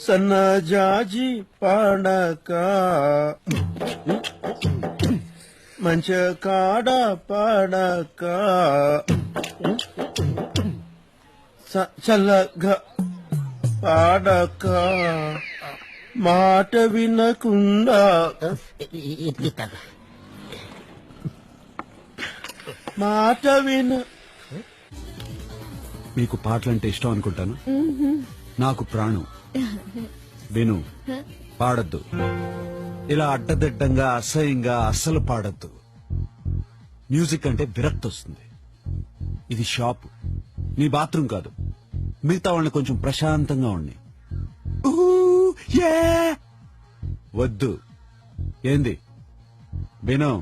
సన్నజాజి పాడక మంచ కాడ పాడక చల్లగా పాడక మాట వినకుండా మాట విన. మీకు పాటలంటే ఇష్టం అనుకుంటాను. నాకు ప్రాణం. విను, పాడద్దు. ఇలా అడ్డదిడ్డంగా అసహ్యంగా అస్సలు పాడద్దు. మ్యూజిక్ అంటే విరక్తి వస్తుంది. ఇది షాప్, నీ బాత్రూమ్ కాదు. మిగతా వాళ్ళని కొంచెం ప్రశాంతంగా ఉండి. వద్దు. ఏంది విను.